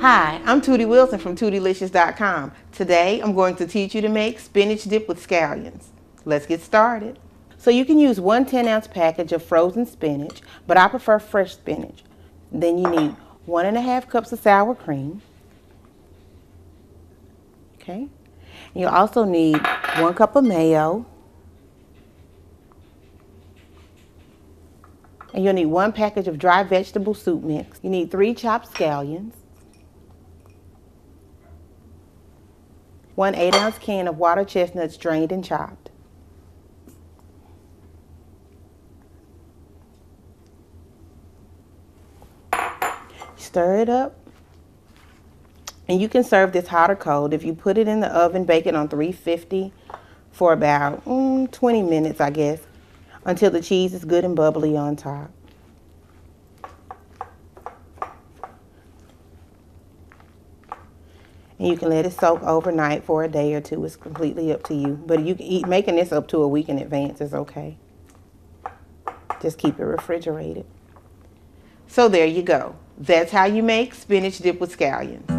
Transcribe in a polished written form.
Hi, I'm Tootie Wilson from TootieLicious.com. Today I'm going to teach you to make spinach dip with scallions. Let's get started. So you can use one 10-ounce package of frozen spinach, but I prefer fresh spinach. Then you need 1.5 cups of sour cream. Okay. You also need 1 cup of mayo. And you'll need 1 package of dry vegetable soup mix. You need 3 chopped scallions. 1 8-ounce can of water chestnuts drained and chopped. Stir it up. And you can serve this hot or cold. If you put it in the oven, bake it on 350 for about 20 minutes, I guess, until the cheese is good and bubbly on top. And you can let it soak overnight for a day or two. It's completely up to you. But you can eat, making this up to a week in advance is okay. Just keep it refrigerated. So there you go. That's how you make spinach dip with scallions.